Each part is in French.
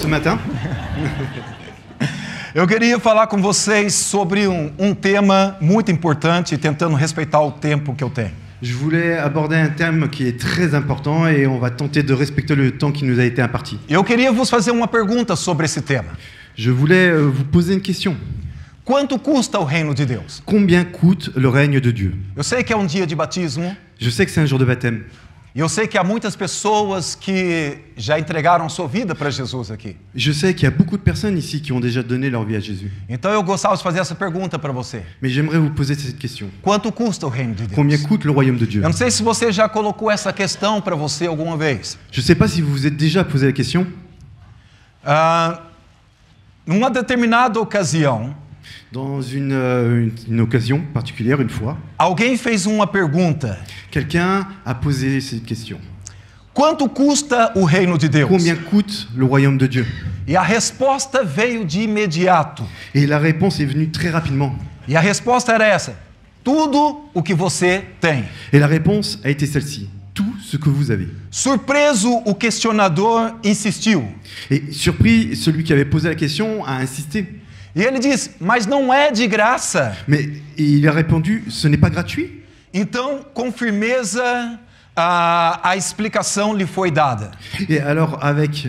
matin. Eu queria falar com vocês sobre tema muito importante, tentando respeitar o tempo que eu tenho. Je voulais aborder un thème qui est très important et on va tenter de respecter le temps qui nous a été imparti. Eu queria vos fazer uma pergunta sobre esse tema. Je voulais vous poser une question. Quanto custa o reino de Deus? Combien coûte le règne de Dieu? Eu sei que é dia de batismo. Je sais que c'est un jour de baptême. E eu sei que há muitas pessoas que já entregaram sua vida para Jesus aqui. Je sais qu'il y a beaucoup de personnes ici qui ont déjà donné leur vie à Jésus. Então eu gostava de fazer essa pergunta para você. Mais j'aimerais vous poser cette question. Quanto custa o reino de Deus? Combien coûte le royaume de Dieu? Eu não sei se você já colocou essa questão para você alguma vez. Je ne sais pas si vous vous êtes déjà posé la question. Numa determinada ocasião, Dans une occasion particulière, une fois, alguém fez uma pergunta. quelqu'un a posé cette question. Quanto custa o reino de Deus? Combien coûte le royaume de Dieu? E a resposta veio de imediato. Et la réponse est venue très rapidement. E a resposta era essa: tudo o que você tem. Et la réponse a été celle-ci. Tout ce que vous avez. Surpreso, o questionador insistiu. Et surpris, celui qui avait posé la question a insisté. E ele disse: mas não é de graça. Mais il a répondu, ce n'est pas gratuit. Então, com firmeza, a explicação lhe foi dada. Et alors, avec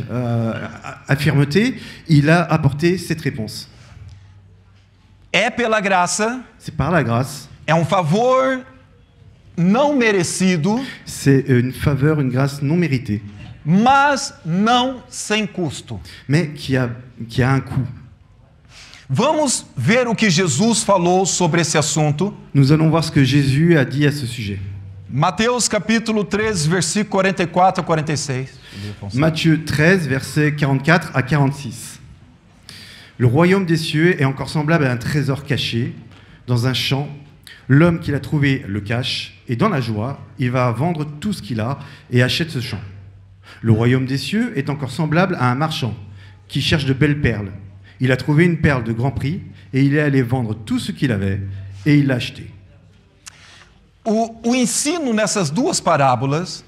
fermeté, il a apporté cette réponse. É pela graça, C'est par la grâce. é favor não merecido, C'est une faveur, une grâce non méritée, mas não sem custo. mais qui a un coût. Vamos ver o que Jesus falou sobre esse assunto. Nous allons voir ce que Jésus a dit à ce sujet. Mateus capítulo 13, versículo 44 a 46. Matthieu 13, versets 44 à 46. Le royaume des cieux est encore semblable à un trésor caché dans un champ. L'homme qui l'a trouvé le cache, et dans la joie, il va vendre tout ce qu'il a et achète ce champ. Le royaume des cieux est encore semblable à un marchand qui cherche de belles perles. Il a trouvé une perle de grand prix et il est allé vendre tout ce qu'il avait et il l'a acheté. O ensino nessas duas parábolas,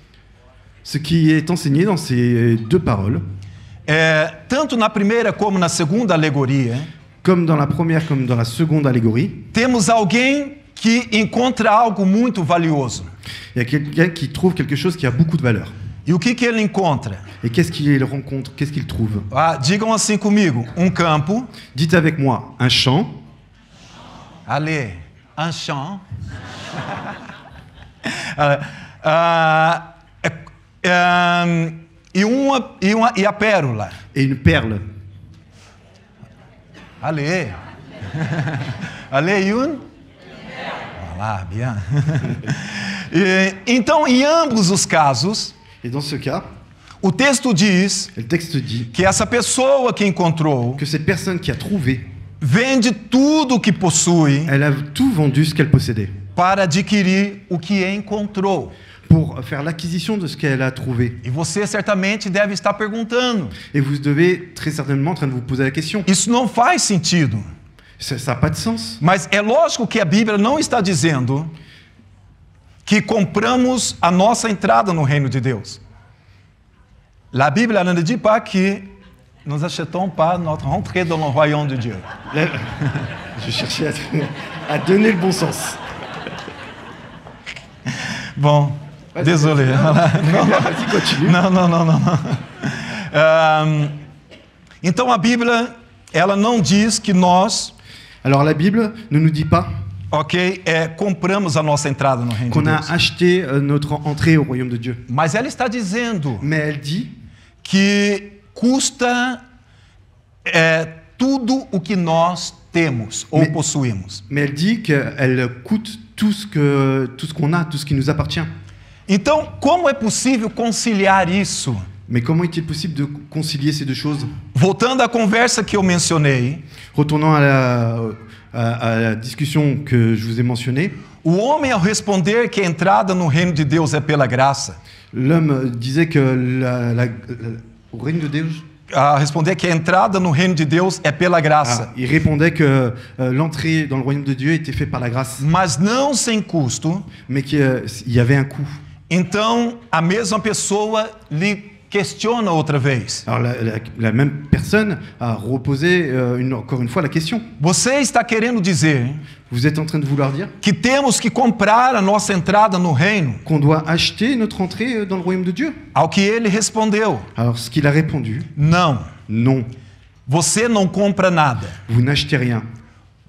Ce qui est enseigné dans ces deux paroles, tanto na primeira como na segunda alegoria, comme dans la première comme dans la seconde allégorie, temos alguém que encontra algo muito valioso. il y a quelqu'un qui trouve quelque chose qui a beaucoup de valeur. E o que ele encontra? Et qu'est-ce qu'il rencontre? Qu'est-ce qu'il trouve? Digam assim comigo: campo. Dites avec moi, un champ. Allez, un champ. E a pérola. Et une perle. Allez. Allez, Voilà, bien. Então, em ambos os casos, Et dans ce cas, o texto diz le texte dit que essa pessoa que encontrou que cette personne qui a trouvé, vende tudo o que possui elle a tout vendu ce qu'elle possédait para adquirir o que encontrou. pour faire l'acquisition de ce qu'elle a trouvé. E você certamente deve estar perguntando: Et vous devez très certainement en train de vous poser la question. isso não faz sentido. Ça n'a pas de sens. Mas é lógico que a Bíblia não está dizendo que compramos a nossa entrada no reino de Deus. La Bible ne dit pas que nous achetons pas notre entrée dans le royaume de Dieu. Là, je cherchais à donner le bon sens. Bon, Vas-y, désolé. Vas-y, continue. Não. Então a Bíblia, ela não diz que nós, Alors la Bible ne nous dit pas compramos a nossa entrada no reino de qu'on a Deus. acheté notre entrée au royaume de Dieu. Mas ela está dizendo Mais elle dit que custa tudo o que nós temos ou possuímos. Mais elle dit qu'elle coûte tout ce qu'on a, tout ce qui nous appartient. Então, como é possível conciliar isso? Mais comment est-il possible de concilier ces deux choses? Voltando à conversa que eu mencionei, Retournant à la discussion que je vous ai mentionnée, o homem, ao responder que a entrada no reino de Deus é pela graça, l'homme disait que au règne de Dieu, a responder que a entrada no reino de Deus é pela graça, il répondait que l'entrée dans le royaume de Dieu était faite par la grâce, mas não sem custo. mais qu'il y avait un coût. Então, a mesma pessoa lhe questiona outra vez. Alors la même personne a reposé encore une fois la question. Você está querendo dizer Vous êtes en train de vouloir dire que temos que comprar a nossa entrada no reino? qu'on doit acheter notre entrée dans le royaume de Dieu? Ao que ele respondeu: Alors ce qu'il a répondu, não. non, Você não compra nada. vous n'achetez rien.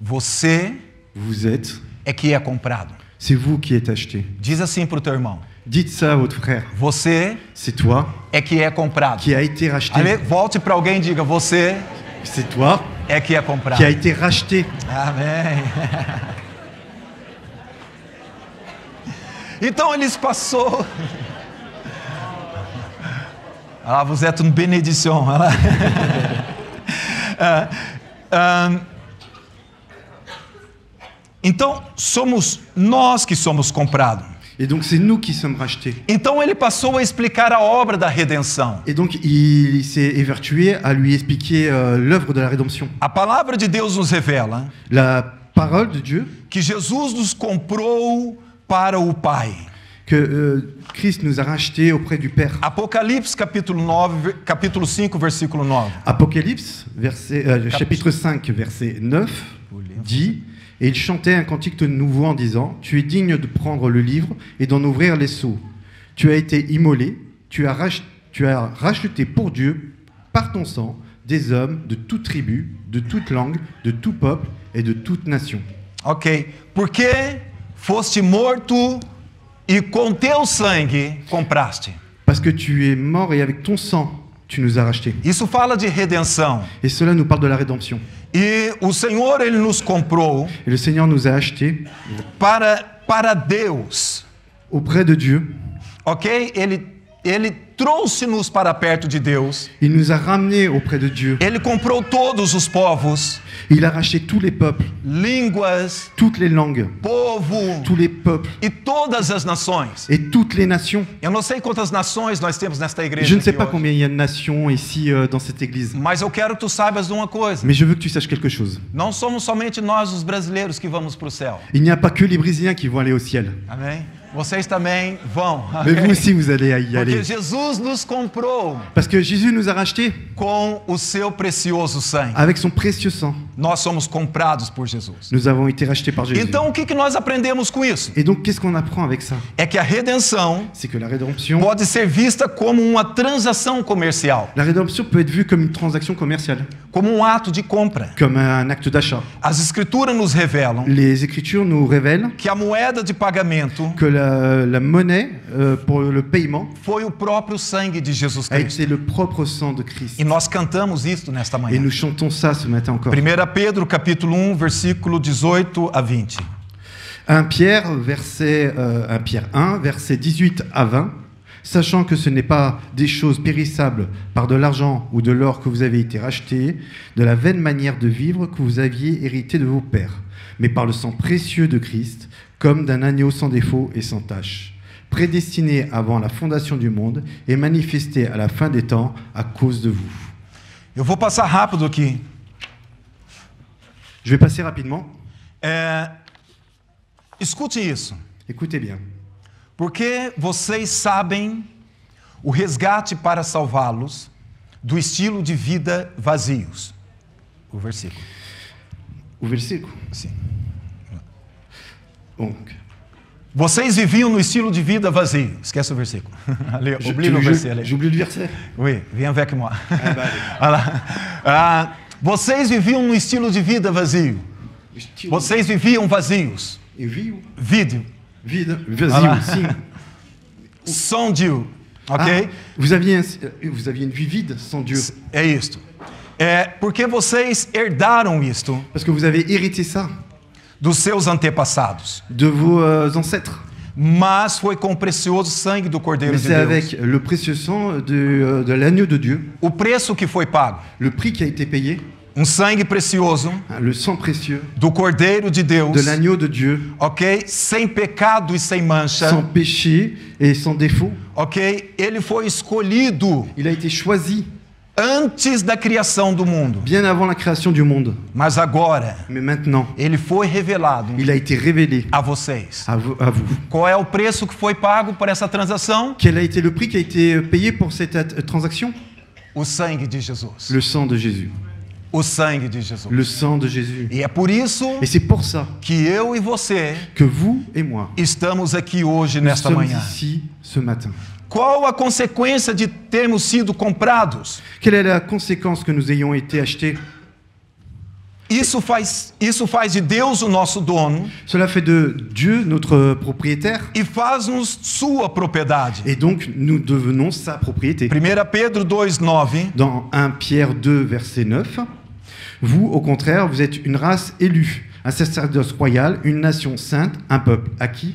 Você Vous êtes, é que é comprado. c'est vous qui êtes acheté. Diz assim para o teu irmão: Dites ça à votre frère. você C'est toi é que é comprado. qui a été racheté. Allez, volte para alguém e diga: você C'est toi é que é comprado. qui a été racheté. Amém. Então eles passou. Ah, vous êtes une bénédiction. Então somos nós que somos comprados. Et donc c'est nous qui sommes rachetés. Então ele passou a explicar a obra da redenção. Et donc il s'est évertué à lui expliquer l'œuvre de la rédemption. A palavra de Deus nos revela La parole de Dieu, que Jesus nos comprou para o Pai. que Christ nous a rachetés auprès du Père. Apocalipse capítulo 5, versículo 9. Apocalypse, chapitre 5, verset 9, dit: Et il chantait un cantique nouveau en disant: Tu es digne de prendre le livre et d'en ouvrir les sceaux. Tu as été immolé, tu as racheté pour Dieu, par ton sang, des hommes de toute tribu, de toute langue, de tout peuple et de toute nation. Ok. Porque foste morto e com teu sangue compraste. Parce que tu es mort et avec ton sang, tu nous as rachetés. Isso fala de redenção. Et cela nous parle de la rédemption. E o Senhor, Ele nos comprou Et le Seigneur nous a achetés para Deus. auprès de Dieu. Ok? Ele trouxe-nos para perto de Deus. Il nous a ramenés auprès de Dieu. Ele comprou todos os povos, Il a racheté tous les peuples, línguas, toutes les langues, povo tous les peuples e todas as nações. et toutes les nations. Eu não sei quantas nações nós temos nesta igreja. Je ne sais aqui pas hoje. combien il y a de nations ici dans cette église. Mas eu quero que tu saibas de uma coisa. Mais je veux que tu saches quelque chose. Não somos somente nós, os brasileiros, que vamos para o céu. Il n'y a pas que les Brésiliens qui vont aller au ciel. Amém? Vocês também vão. Mais ok? vous aussi, vous allez y aller. Porque Jesus nos comprou Parce que Jésus nous a rachetés com o seu precioso sangue. avec son précieux sang. Nós somos comprados por Jesus. Nous avons été rachetés par Jésus. Então, o que nós aprendemos com isso? Et donc, qu'est-ce qu'on apprend avec ça? É que a redenção C'est que la rédemption pode ser vista como uma transação comercial, peut être vue comme une transaction commerciale, como ato de compra. comme un acte d'achat. As Escrituras nos revelam Les Écritures nous révèlent que a moeda de pagamento que la monnaie pour le paiement foi o próprio sangue de Jesus a Cristo. été le propre sang de Christ. E nós cantamos isto nesta Et manhã. nous chantons ça ce matin encore. 1 Pedro capítulo 1, versículo 18 a 20. 1 Pierre 1, verset 18 à 20. Sachant que ce n'est pas des choses périssables par de l'argent ou de l'or que vous avez été rachetés, de la vaine manière de vivre que vous aviez hérité de vos pères, mais par le sang précieux de Christ, comme d'un agneau sans défaut et sans tache, prédestiné avant la fondation du monde et manifesté à la fin des temps à cause de vous. Eu vou passar rápido aqui. Je vais passer rapidement. Escute isso. Écoutez bien. Porque vocês sabem o resgate para salvá-los do estilo de vida vazios. O versículo. O versículo. Sim. Donc, Vocês viviam no estilo de vida vazio. Esquece o versículo. Allez, oublie le verset. Allez. J'oublie le verset. Oui, viens avec moi. Ah, bah, allez. Voilà. Vocês viviam no estilo de vida vazio. Vocês viviam vazios. Et vide. Vídeo. Vide. Vas-y Voilà. aussi. Sans Dieu. Ok? Ah, vous aviez une vie vide sans Dieu. É isto. É porque vocês herdaram isto Parce que vous avez hérité ça dos seus antepassados. de vos ancêtres. Mas foi com o precioso sangue do Cordeiro Mais de c'est Deus. avec le précieux sang de l'agneau de Dieu, O preço que foi pago. le prix qui a été payé, Sangue precioso le sang précieux do Cordeiro de Deus. de l'agneau de Dieu, Ok? Sem pecado e sem mancha. sans péché et sans défaut. Ok? Ele foi escolhido Il a été choisi antes da criação do mundo. bien avant la création du monde. Mas agora, Mais maintenant, ele foi revelado il a été révélé a vocês. à vous. Qual é o preço que foi pago por essa transação? Quel a été le prix qui a été payé pour cette transaction? O sangue de Jesus. Le sang de Jésus. O sangue de Jesus. Le sang de Jésus. E é por isso Et c'est pour ça que eu e você que vous et moi, estamos aqui hoje nous nesta sommes manhã. ici ce matin. Qual a consequência de termos sido comprados? Quelle est la conséquence que nous ayons été achetés? Isso faz de Deus o nosso dono Cela fait de Dieu notre propriétaire e faz-nos sua propriedade. et donc nous devenons sa propriété. 1 Pedro 2:9. Dans 1 Pierre 2, verset 9, vous, au contraire, vous êtes une race élue, un sacerdoce royal, une nation sainte, un peuple acquis,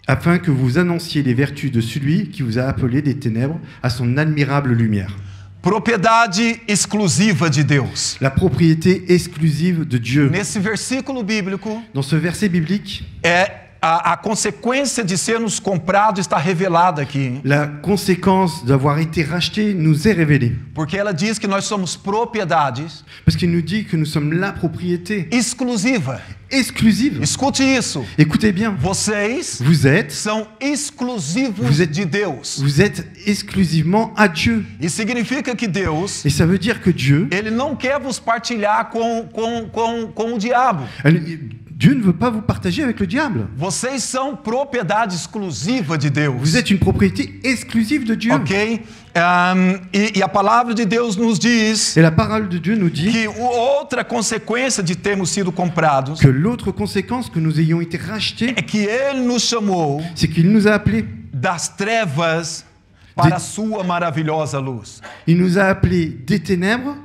afin que vous annonciez les vertus de celui qui vous a appelé des ténèbres à son admirable lumière. Propriedade exclusiva de Deus. La propriété exclusive de Dieu. Nesse versículo bíblico, Dans ce verset biblique, a consequência de sermos comprados está revelada aqui. la conséquence d'avoir été racheté nous est révélée. Porque ela diz que nós somos propriedades Parce qu'il nous dit que nous sommes la propriété exclusiva. exclusive. Escute isso. Écoutez bien, Vocês vous êtes são exclusivos Vous êtes- de Deus. Vous êtes exclusivement à Dieu. E significa que Deus, Et ça veut dire que Dieu, ele não quer vos partilhar com o diabo. Dieu ne veut pas vous partager avec le diable. Vocês são propriedade exclusiva de Deus. Vous êtes une propriété exclusive de Dieu. Ok? E a palavra de Deus nos diz Et la parole de Dieu nous dit que outra consequência de termos sido comprados que l'autre conséquence que nous ayons été rachetés, é que Ele nos chamou c'est qu'il nous a appelés. das trevas para a sua maravilhosa luz. Il nous a appelés des ténèbres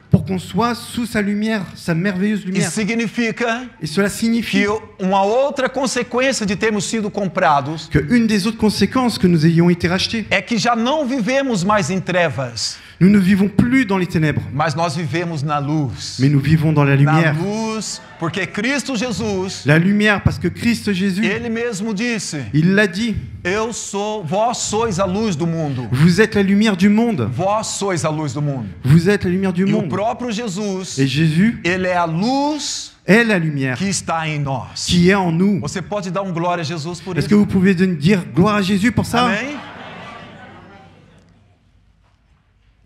pour qu'on soit sous sa lumière, sa merveilleuse E lumière. significa Et cela signifie que uma outra consequência de termos sido comprados que une des autres conséquences que nous ayons été rachetés, é que já não vivemos mais em trevas, nous ne vivons plus dans les ténèbres, mas nós vivemos na luz. mais nous vivons dans la Na lumière. luz, porque Cristo Jesus, La lumière, parce que Christ Jésus, Ele mesmo disse: il l'a dit, vós sois a luz do mundo. vous êtes la lumière du monde. Vós sois a luz do mundo. Vous êtes la lumière du E o monde. próprio Jesus, Et Jésus Ele é a luz est la lumière que está em nós. qui est en nous. Você pode dar glória a Jesus por Est-ce isso? que vous pouvez dire gloire à Jésus pour ça? Amém?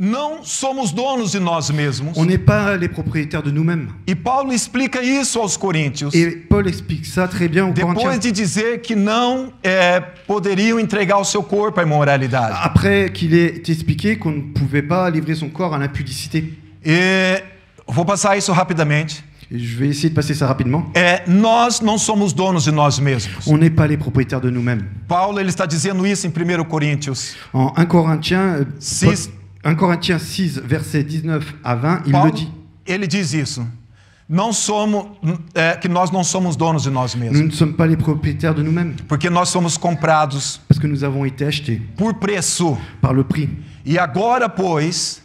Não somos donos de nós mesmos. On n'est pas les propriétaires de nous-mêmes. E Paulo explica isso aos coríntios. Et Paul explique ça très bien aux Depois Corinthiens. de dizer que não poderiam entregar o seu corpo à imoralidade. Après qu'il ait expliqué qu'on ne pouvait pas livrer son corps à l'impudicité. E vou passar isso rapidamente. Et je vais essayer de passer ça rapidement. Nós não somos donos de nós mesmos. On n'est pas les propriétaires de nous-mêmes. Paulo ele está dizendo isso em 1 Coríntios. En 1 Corinthiens, 6. 1 Corinthiens 6, versets 19 à 20, il Paulo, le dit. ele diz isso. Não somos, que nós não somos donos de nós Nous mesmos. ne sommes pas les propriétaires de nous-mêmes. Porque nós somos comprados Parce que nous avons été achetés por preço. par le prix. E agora, pois,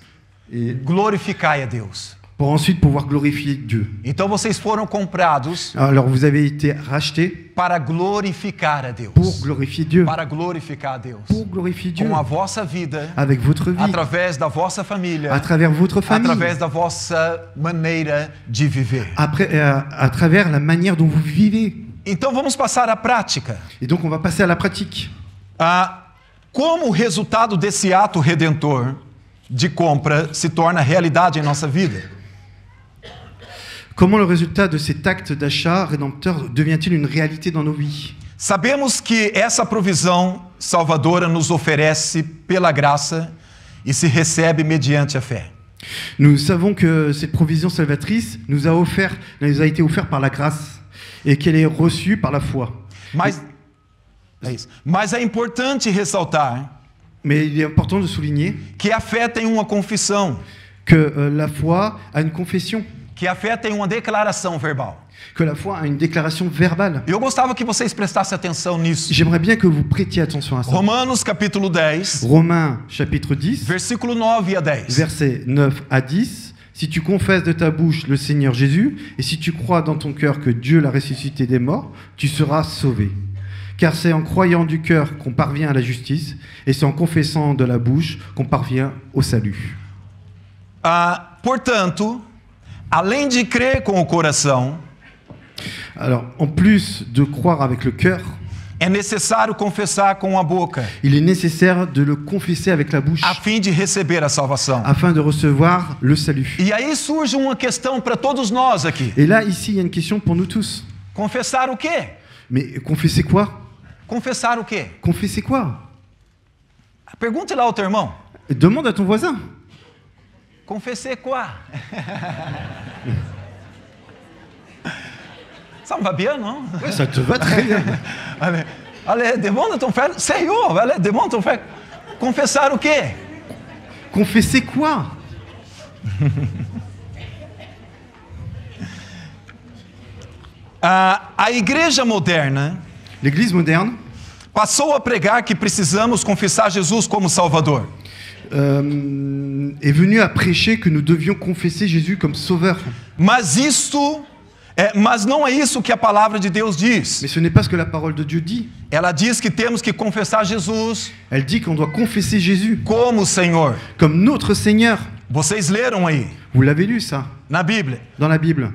Et glorificai a Deus. pour ensuite pouvoir glorifier Dieu. Então vocês foram comprados Alors vous avez été rachetés para glorificar a Deus. pour glorifier Dieu. Para glorificar a Deus. Pour glorifier Dieu. Com a vossa vida, Avec votre vie. através da vossa família, À travers votre famille. através da vossa maneira de viver. Après, à travers la manière dont vous vivez. Então vamos passar à prática. Et donc on va passer à la pratique. Como o resultado desse ato redentor de compra se torna realidade em nossa vida? Comment le résultat de cet acte d'achat rédempteur devient-il une réalité dans nos vies? Sabemos que essa provisão salvadora nos oferece pela graça e se recebe mediante a fé. Nous savons que cette provision salvatrice nous a été offerte par la grâce et qu'elle est reçue par la foi. Mas é importante ressaltar Mais il est important de souligner que a fé tem uma confissão, que la foi a une confession, que a fé tem uma declaração verbal. que la foi a une déclaration verbale. Eu gostava que vocês prestassem atenção nisso. J'aimerais bien que vous prêtiez attention à ça. Romanos capítulo 10, Romains chapitre 10, versículo 9 a 10. versets 9 à 10. Si tu confesses de ta bouche le Seigneur Jésus, et si tu crois dans ton cœur que Dieu l'a ressuscité des morts, tu seras sauvé. Car c'est en croyant du cœur qu'on parvient à la justice, et c'est en confessant de la bouche qu'on parvient au salut. Portanto, além de crer com o coração, Alors, en plus de croire avec le cœur, é necessário confessar com a boca, il est nécessaire de le confesser avec la bouche a fim de receber a salvação. afin de recevoir le salut. E aí surge uma questão para todos nós aqui. Et là, ici, il y a une question pour nous tous. Confessar o quê? Mais confesser quoi? Confessar o quê? Confesser quoi? Pergunte lá ao teu irmão. Demande à ton voisin. Confesser quoi? Ça me va bien, non? Ouais, ça te va très bien. Allez, demande à ton frère. Sérieux, allez, demande à ton frère. Confessar o quê? Confesser quoi? A igreja moderna L'Église moderne passou a pregar que precisamos confessar Jesus como Salvador. est venue à prêcher que nous devions confesser Jésus comme sauveur. Mas não é isso que a palavra de Deus diz. Mais ce n'est pas ce que la parole de Dieu dit. Ela diz que temos que confessar Jesus Elle dit qu'on doit confesser Jésus como Senhor. comme notre Seigneur. Vocês leram aí Vous l'avez lu ça na Bíblia. dans la Bible.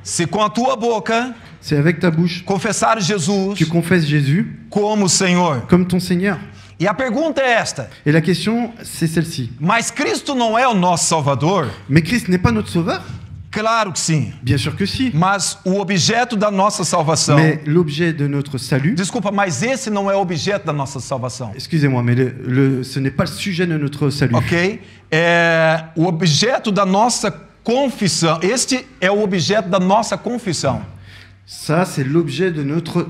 Se com a tua boca C'est avec ta bouche. confessar Jesus Tu confesses Jésus como Senhor. comme ton Seigneur. E a pergunta é esta: Et la question, c'est celle-ci. mas Cristo não é o nosso Salvador? Mais Christ n'est pas notre sauveur? Claro que sim. Bien sûr que si. Mas o objeto da nossa salvação. Mais l'objet de notre salut, Desculpa, mas esse não é o objeto da nossa salvação. excusez-moi, mais ce n'est pas le sujet de notre salut. Ok? O objeto da nossa confissão. Este é o objeto da nossa confissão. Ça, c'est l'objet de notre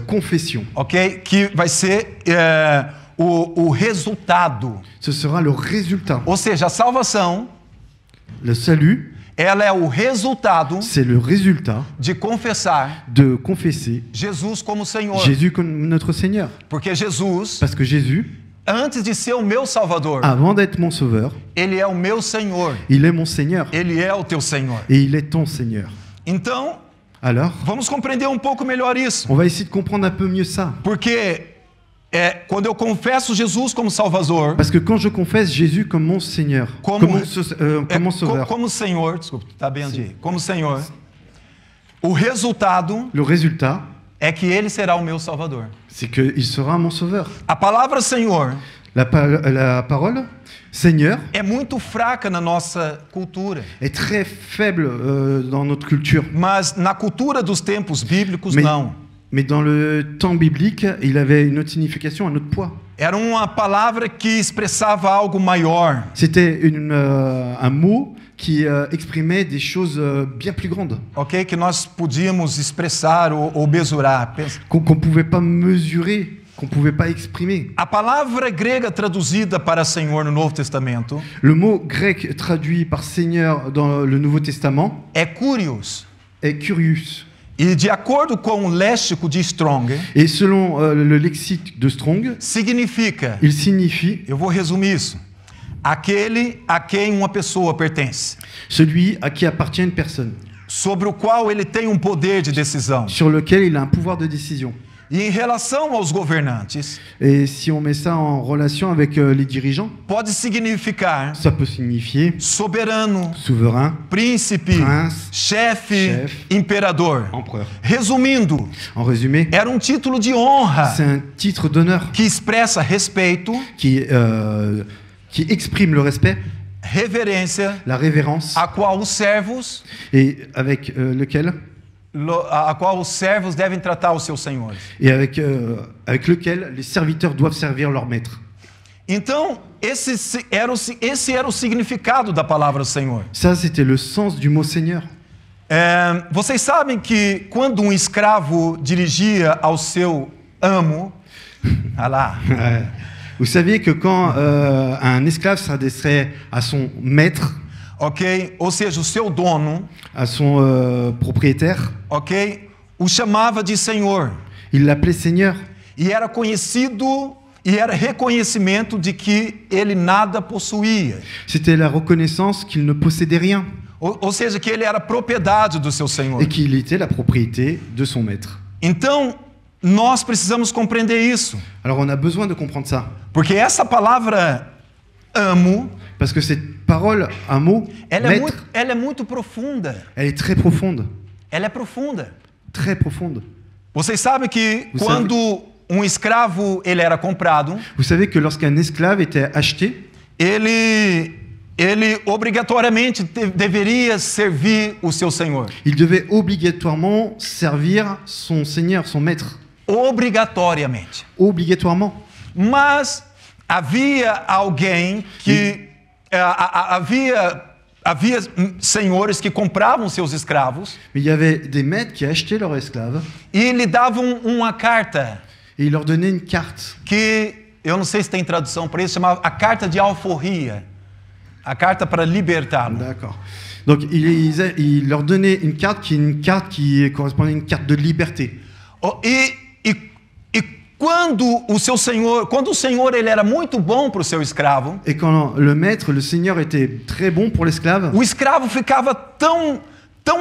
confession. Ok? Que vai ser o resultado. Ce sera le résultat. Ou seja, a salvação, Le salut, ela é o resultado c'est le résultat de confessar de confesser Jesus como Senhor. Jésus comme notre Seigneur. Porque Jesus, Parce que Jésus, antes de ser o meu Salvador, avant d'être mon sauveur, Ele é o meu Senhor. il est mon Seigneur. Ele é o teu Senhor. Et il est ton Seigneur. Então, Alors, vamos compreender um pouco melhor isso. on va essayer de comprendre un peu mieux ça. Porque quando eu confesso Jesus como Salvador, Parce que quand je confesse Jésus comme mon Seigneur, comme mon sauveur, como Senhor, desculpa, tá bem ali, como Senhor, o resultado le résultat, é que Ele será o meu Salvador. c'est qu'il sera mon sauveur. A palavra Senhor La parole, Seigneur, é muito fraca na nossa cultura, est très faible dans notre culture. mas na cultura dos tempos bíblicos não. Mais dans le temps biblique, il avait une autre signification, un autre poids. Era uma palavra que expressava algo maior. C'était un mot qui exprimait des choses bien plus grandes, Ok? Que nós podíamos expressar ou mesurar. qu'on ne pouvait pas mesurer, qu'on ne pouvait pas exprimer. A palavra grega traduzida para Senhor no Novo Testamento Le mot grec traduit par Seigneur dans le Nouveau Testament é kurios. est Kyrios. E de acordo com o léxico de Strong, Et selon le lexique de Strong, significa, il signifie eu vou resumir isso, aquele a quem uma pessoa pertence, celui à qui appartient une personne, sobre o qual ele tem poder de decisão. sur lequel il a un pouvoir de décision. E em relação aos governantes, Et si on met ça en relation avec les dirigeants, pode significar ça peut signifier soberano, souverain, príncipe, Prince, chefe, imperador. empereur. Resumindo, En résumé, era título de honra c'est un titre d'honneur que expressa respeito, qui exprime le respect, reverência, la révérence, a qual os servos avec lequel devem tratar os seus senhores. et avec lequel les serviteurs doivent servir leur maître. Então, esse era o significado da palavra Senhor. Ça, c'était le sens du mot Seigneur. Vocês sabem que quando escravo dirigia ao seu amo, Vous saviez que quand un esclave s'adresserait à son maître, ok, ou seja, o seu dono, à son propriétaire, ok, o chamava de Senhor. il l'appelait Seigneur. E era conhecido e era reconhecimento de que ele nada possuía. C'était la reconnaissance qu'il ne possédait rien Ou seja, que ele era propriedade do seu Senhor. et qu'il était la propriété de son maître. Então, nós precisamos compreender isso. Alors on a besoin de comprendre ça. Porque essa palavra amo, Parce que cette parole, un mot, maître, ela é muito profunda. elle est très profonde. Ela é profunda. Très profonde. Vocês sabem que Vous quando um escravo ele era comprado, Vous savez que lorsqu'un esclave était acheté, ele obrigatoriamente deveria servir o seu senhor. il devait obligatoirement servir son seigneur, son maître. Obrigatoriamente. Obligatoirement. Mas havia alguém que havia senhores que compravam seus escravos Mais il y avait des maîtres qui achetaient leurs esclaves e lhe davam uma carta et ils leur donnaient une carte. que eu não sei se tem tradução para isso, chamava a carta de alforria, a carta para libertá-lo. D'accord. Donc il leur donnait une carte qui correspondait à une carte de liberté. E quando o senhor ele era muito bom para o seu escravo, Et quand le maître, le seigneur était très bon pour l'esclave, o escravo ficava tão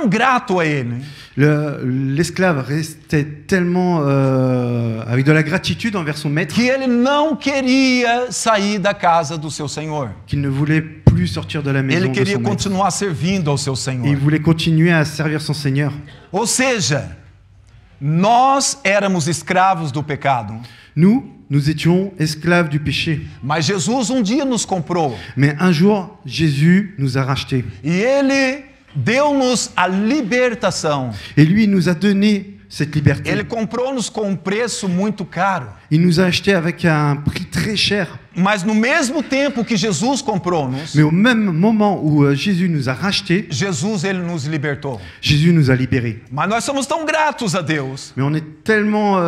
grato a ele l'esclave restait tellement avec de la gratitude envers son maître que ele não queria sair da casa do seu senhor. qu'il ne voulait plus sortir de la maison Ele de queria son maître. continuar servindo ao seu Et il senhor. voulait continuer à servir son seigneur. Ou seja, nós éramos escravos do pecado, Nous étions esclaves du péché. mas Jesus um dia nos comprou Mais un jour, Jésus nous a rachetés. e ele deu-nos a libertação. Et lui, il nous a donné cette liberté. Ele comprou-nos com um preço muito caro. Il nous a achetés avec un prix très cher. Mas no mesmo tempo que Jesus comprou-nos, Mais au même moment où Jésus nous a rachetés, Jesus ele nos libertou. Jésus nous a libérés. Mas nós somos tão gratos a Deus, Mais on est tellement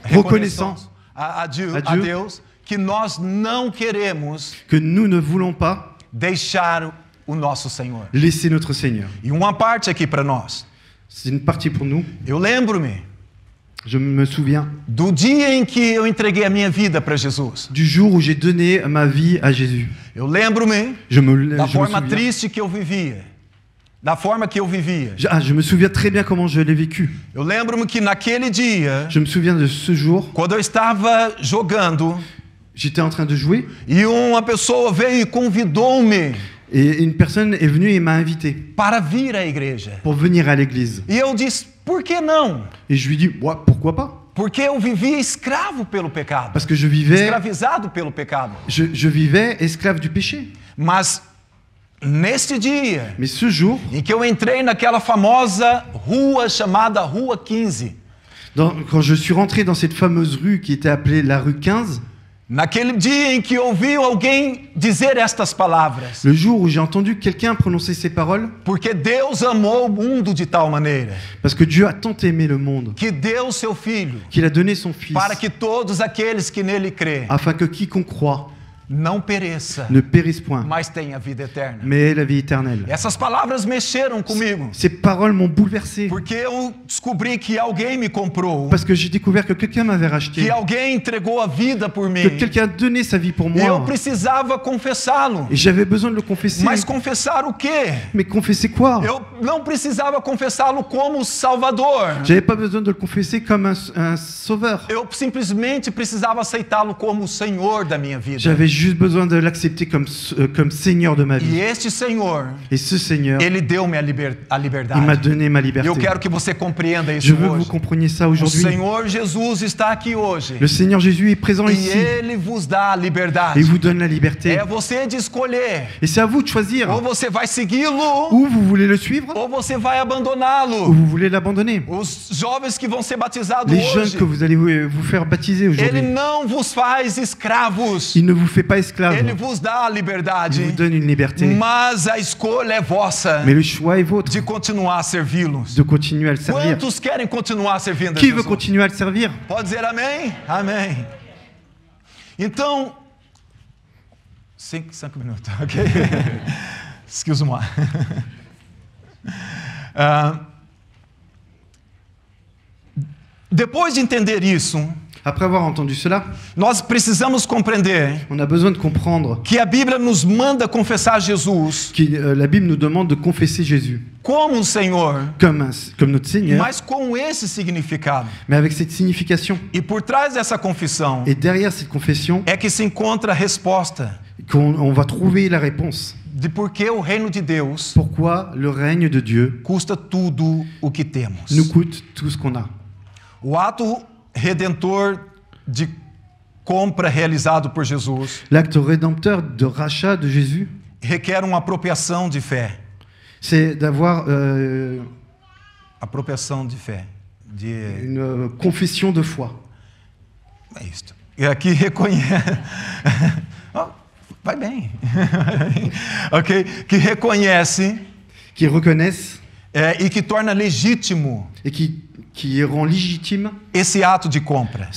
reconnaissants a Deus, a Deus, que nós não queremos que nous ne voulons pas deixar o nosso Senhor. laisser notre Seigneur. E uma parte aqui para nós. C'est une partie pour nous. Eu lembro-me Je me souviens do dia em que eu entreguei a minha vida para Jesus. du jour où j'ai donné ma vie à Jésus. Eu lembro-me Je me da forma souviens. triste que eu vivia. Da forma que eu vivia. Je me souviens très bien comment je l'ai vécu. Eu lembro-me que naquele dia, Je me souviens de ce jour, quando eu estava jogando, j'étais en train de jouer e uma pessoa veio e convidou-me et une personne est venue et m'a invité para vir à igreja. pour venir à l'église. E eu disse, por que não? Et je lui dis, ouais, pourquoi pas? Porque eu vivia escravo pelo pecado. Parce que je vivais, Escravizado pelo pecado. je vivais esclave du péché. Mas neste dia Mais ce jour, em que eu entrei naquela famosa rua chamada Rua 15, quand je suis rentré dans cette fameuse rue qui était appelée la rue 15, naquele dia em que eu ouvi alguém dizer estas palavras, le jour où j'ai entendu quelqu'un prononcer ces paroles, porque Deus amou o mundo de tal maneira parce que Dieu a tant aimé le monde que deu seu filho qu'il a donné son Fils, para que todos aqueles que nele crêem afin que quiconque croit não pereça, ne périsse point, mas tenha vida eterna. mais ait la vie éternelle. Essas palavras mexeram comigo, Ces paroles m'ont bouleversé, porque eu descobri que alguém me comprou, parce que j'ai découvert que quelqu'un m'avait que racheté, alguém entregou a vida por mim. que quelqu'un a donné sa vie pour E eu moi, precisava confessá-lo. et j'avais besoin de le confesser. Mas confessar o quê? Mais confesser quoi? Eu não precisava confessá-lo como Salvador. J'avais pas besoin de le confesser comme un sauveur. Eu simplesmente precisava aceitá-lo como o Senhor da minha vida. J'avais juste besoin de l'accepter comme Seigneur de ma E vie. este Senhor, Et ce Seigneur, Ele deu-me a il m'a liberdade. donné ma E liberté. eu quero que você compreenda Je isso veux que vous hoje. compreniez ça O aujourd'hui. Senhor Jesus está aqui hoje. Le Seigneur Jésus est présent E ici Ele vos dá a et liberdade. il vous donne la liberté. É você de escolher. Et c'est à vous de choisir. Ou você vai segui-lo, Ou vous voulez le suivre, ou você vai ou abandoná-lo. vous voulez l'abandonner. Os jovens que vão ser batizados Les jeunes hoje, que vous allez vous faire baptiser Ele aujourd'hui, não vos faz escravos. il ne vous fait pas esclave. Ele vos dá a Il liberdade. vous donne une liberté. Mas a escolha é vossa Mais le choix est vôtre de continuar a servi-los. de continuer à le servir. Quantos querem continuar servindo a Qui veut Jesus? continuer à le servir? Pode dizer amém? Amém. Então, 5 minutos, ok? Excuse-moi. Depois de entender isso, Après avoir entendu cela, nós precisamos compreender on a besoin de comprendre que a Bíblia nos manda confessar Jesus que la Bible nous demande de confesser Jésus como o Senhor, comme notre Seigneur, mas com esse significado. mais avec cette signification. E por trás dessa confissão Et derrière cette confession, é que se encontra a resposta qu'on va trouver la réponse. de por que o reino de Deus Pourquoi le règne de Dieu custa tudo o que temos. nous coûte tout ce qu'on a. O ato redentor de compra realizado por Jesus L'acte rédempteur de rachat de Jésus, requer uma apropriação de fé. c'est d'avoir Apropriação de fé. une confession de foi. É isso. E aqui reconhece. Oh, vai bem. Ok? Que reconhece Qui reconnaissent e que torna legítimo et qui rend légitime esse ato de compra.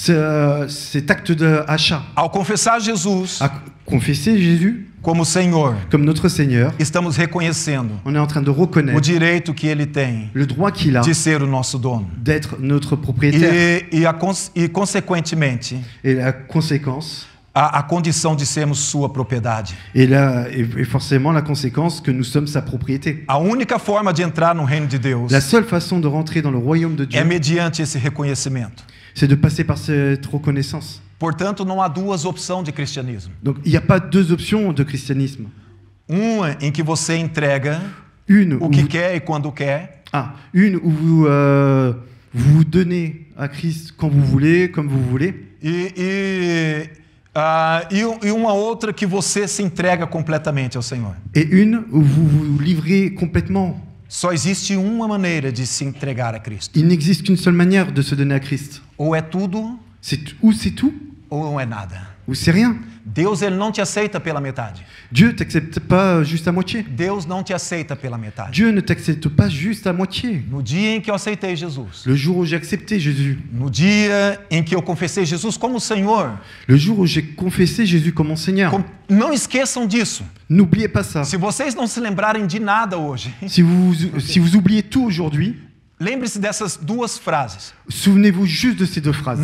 cet acte d'achat. Ao confessar Jesus À confesser Jésus como Senhor, comme notre Seigneur, estamos reconhecendo on est en train de o reconnaître direito que Ele tem le droit qu'il a de ser o nosso dono. d'être notre propriétaire E consequentemente, et la conséquence, a condição de sermos sua propriedade. et forcément la conséquence que nous sommes sa propriété. A única forma de entrar no reino de Deus La seule façon de rentrer dans le royaume de Dieu, é mediante esse reconhecimento. c'est de passer par cette reconnaissance. Portanto, não há duas opções de cristianismo. Donc il n'y a pas deux options de christianisme. Uma em que você entrega Une o où que vous, quer e quando quer, une où vous vous donnez à Christ quand vous voulez, comme vous voulez. E uma outra que você se entrega completamente ao Senhor. Et une où vous vous livrez complètement. Só existe uma maneira de se entregar a Cristo. Il n'existe qu'une seule manière de se donner à Christ. Ou é tudo, C'est ou c'est tout, ou não é nada. ou c'est rien. Deus, ele não te aceita pela metade. Dieu t'accepte pas juste à moitié. Deus não te aceita pela metade. Dieu ne t'accepte pas juste à moitié. No dia em que eu aceitei Jesus, Le jour où j'ai accepté Jésus, no dia em que eu confessei Jesus como Senhor, le jour où j'ai confessé Jésus comme mon Seigneur, não esqueçam disso. n'oubliez pas ça. Se vocês não se lembrarem de nada hoje, Si vous oubliez tout aujourd'hui, lembre-se dessas duas frases. souvenez-vous juste de ces deux phrases.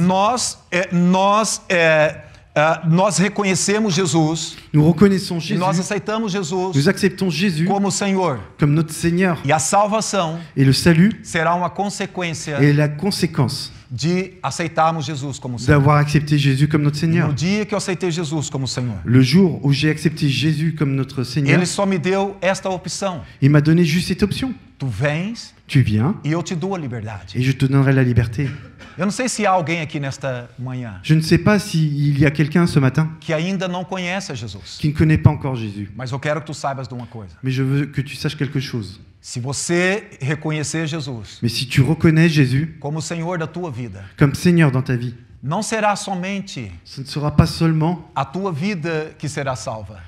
Nós reconhecemos Jesus, Nous reconnaissons e nós Jésus, aceitamos Jesus nous acceptons Jésus como Senhor. comme notre Seigneur. E a salvação Et le salut será uma consequência est la conséquence de aceitarmos Jesus como Senhor. d'avoir accepté Jésus comme notre No Seigneur. dia que eu aceitei Jesus como Senhor, Le jour où j'ai accepté Jésus comme notre Seigneur, Ele só me deu esta opção. il m'a donné juste cette option. Tu vens Tu viens e eu te dou a liberdade. et je te donnerai la liberté. Eu não sei se há alguém aqui nesta manhã Je ne sais pas s'il y a quelqu'un ce matin que ainda não conhece a Jesus, qui ne connaît pas encore Jésus. mas eu quero que tu saibas de uma coisa. Mais je veux que tu saches quelque chose. Se você reconhecer Jesus Mais si tu reconnais Jésus como o Senhor da tua vida, comme Seigneur dans ta vie, não será somente ce ne sera pas seulement a tua vida que será salva,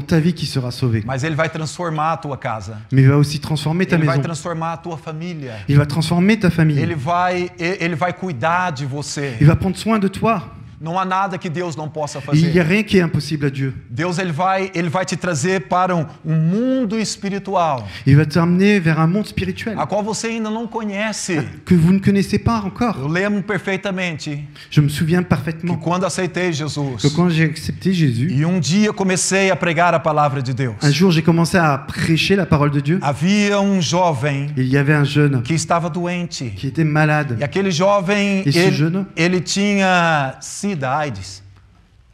ta vie qui sera sauvée, mas Ele vai transformar a tua casa. mais il va aussi transformer ta Ele vai maison. transformar a tua família. Il va transformer ta famille. Ele vai cuidar de você. Il va prendre soin de toi. Não há nada que Deus não possa Il n'y a fazer. rien qui est impossible à Dieu. Deus ele vai te trazer para um mundo espiritual, Il va t'amener vers un monde spirituel a qual você ainda não conhece. que vous ne connaissez pas Eu encore. lembro perfeitamente Je me souviens que parfaitement quando aceitei que Jesus quand j'ai accepté Jésus, e um dia comecei a pregar a palavra de Deus, un jour j'ai commencé à prêcher la parole de Dieu. havia jovem Il y avait un jeune que estava doente. qui était malade. E aquele jovem, Esse jeune? ele tinha SIDA, AIDS,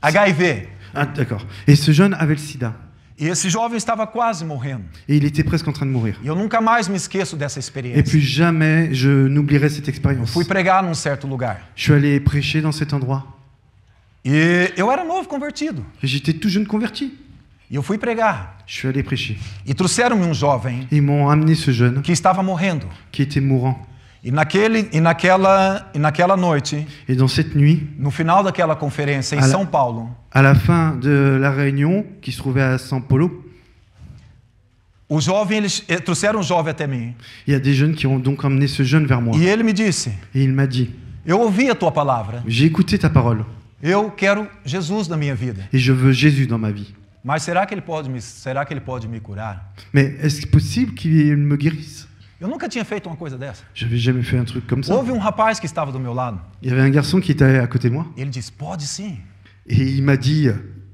HIV. Ah, d'accord. Et ce jeune avait le sida. E esse jovem estava quase morrendo. Et il était presque en train de mourir. E eu nunca mais me esqueço dessa Et experiência. plus jamais je n'oublierai cette expérience. Fui pregar num certo lugar. Je suis allé prêcher dans cet endroit. E eu era novo convertido. Et j'étais tout jeune converti. E eu fui pregar. Je suis allé prêcher. E trouxeram-me jovem Ils m'ont amené ce jeune que estava morrendo. qui était mourant. E naquela noite, Et dans cette nuit, no final daquela conferência em Ala- São Paulo, à la fin de la réunion qui se trouvait à São Paulo, o jovem, eles trouxeram um jovem até mim. il y a des jeunes qui ont donc emmené ce jeune vers moi. E ele me disse: Et il m'a dit, eu ouvi a tua palavra. j'ai écouté ta parole Eu quero Jesus na minha vida. et je veux Jésus dans ma vie. Mas será que ele pode me curar? Mais est-ce possible qu'il me guérisse? Eu nunca tinha feito uma coisa dessa. Je n'avais jamais fait un truc comme ça. Houve rapaz que estava do meu lado. Il y avait un garçon qui était à côté de moi Ele disse: pode sim. et il m'a dit,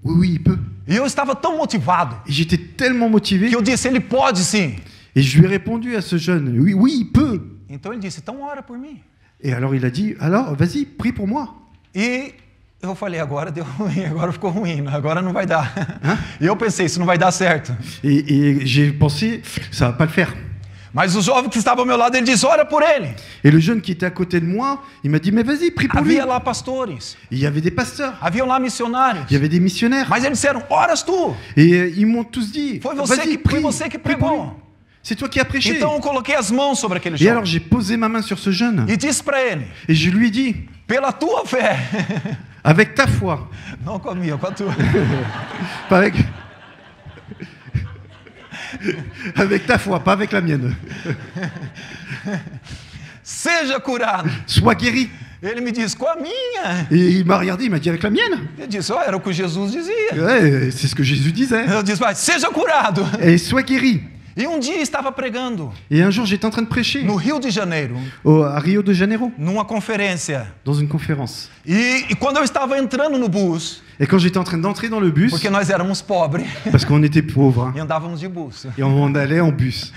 oui, oui, il peut. E eu estava tão motivado Et j'étais tellement motivé que eu disse: ele pode sim. et je lui ai répondu à ce jeune, oui, oui, il peut. Então ele disse: então ora por mim. Et alors il a dit, alors vas-y, prie pour moi. E Eu falei, agora deu ruim, agora ficou ruim, agora não vai dar. Hã? E eu pensei, isso não vai dar certo. Et j'ai pensé, ça va pas le faire. Mas o jovem que estava ao meu lado, ele disse, ora por ele. Et le jeune qui était à côté de moi, il m'a dit, mais vas-y, prie pour lui. Havia lá pastores, Il y avait des pasteurs, haviam lá missionários. il y avait des missionnaires. Mas eles disseram, oras tu. Et ils m'ont tous dit, Foi vas-y, prie, você que prie pour lui. pregou. C'est toi qui as prêché. Então eu coloquei as mãos sobre aquele Et jovem. alors j'ai posé ma main sur ce jeune E disse para ele, et je lui ai dit, pela tua fé. avec ta foi, Não com a minha, com a tua. pas avec... avec ta foi, pas avec la mienne. Seja curado. Sois guéri. Ele me disse, com a minha. Et il m'a regardé, il m'a dit, avec la mienne. Ele disse, oh, era o que Jesus dizia. Ouais, c'est ce que Jésus disait. Eu disse, vai, seja curado. Et sois guéri. E um dia estava pregando Et un jour, j'étais en train de prêcher no Rio de Janeiro, à Rio de Janeiro, numa conferência. dans une conférence. E quando eu estava entrando no bus, Et quand j'étais en train d'entrer dans le bus, porque nós éramos pobres parce qu'on était pauvres, hein, e andávamos de bus. et on allait en bus.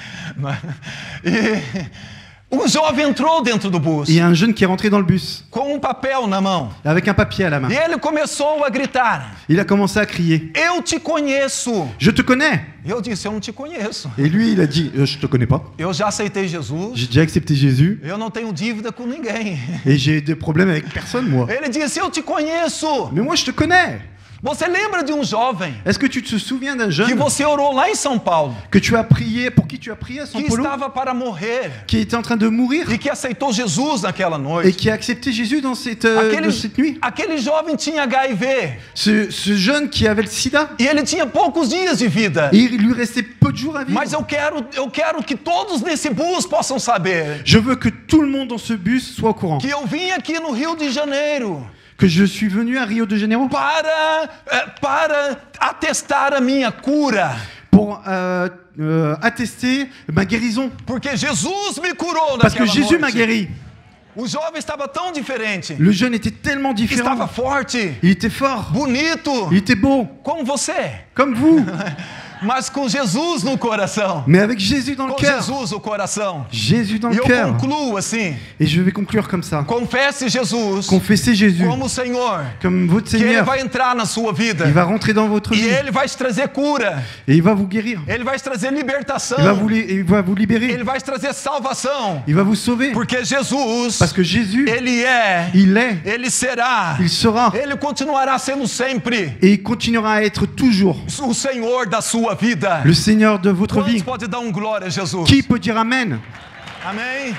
E um jovem entrou dentro do bus Et il y a un jeune qui est rentré dans le bus, com papel na mão. avec un papier à la main. E ele começou a gritar, Il a commencé à crier, eu te conheço. je te connais. E eu disse, eu não te conheço. Et lui, il a dit, je te connais pas. Eu já aceitei Jesus. J'ai déjà accepté Jésus Eu não tenho dívida com ninguém. et j'ai des problèmes avec personne, moi. Ele disse, eu te conheço. Mais moi, je te connais. Você lembra de um jovem Est-ce que tu te souviens d'un que jeune você orou lá em São Paulo, que tu as prié, pour qui tu as prié à São que Paulo, estava para morrer qui était en train de mourir e que aceitou Jesus naquela et noite? qui a accepté Jésus dans cette nuit? Aquele jovem tinha HIV Ce jeune qui avait le sida, e ele tinha poucos dias de vida. et il lui restait peu de jours à vivre. Mas eu quero que todos nesse bus possam saber Je veux que tout le monde dans ce bus soit au courant que eu vim aqui no Rio de Janeiro que je suis venu à Rio de Janeiro para atestar a minha cura. pour attester ma guérison. Porque Jesus me curou Parce que naquela Jésus m'a noite. guéri. O jovem estava tão diferente. Le jeune était tellement Estava différent. forte, Il était fort. bonito, Il était beau. como você. Comme vous. Mas com Jesus no coração. Mais avec Jésus dans le Com cœur. Jesus o coração. Jésus dans E le eu cœur. concluo assim. Et je vais conclure comme ça. Confesse Jesus Confessez Jésus como Senhor. comme votre Que Ele Seigneur. vai entrar na sua vida. Il va rentrer dans votre E vie. Ele vai te trazer cura. Et il va vous guérir. Ele vai te trazer libertação. Il va vous libérer. Ele vai te trazer salvação. Il va vous sauver. Porque Jesus, Parce que Jésus, Ele é, il est, Ele será, il sera. Ele continuará sendo sempre Et il continuera à être toujours o Senhor da sua vida. le Seigneur de votre Quantos vie. pode dar glória a Jesus? Qui peut dire Amen? Amém?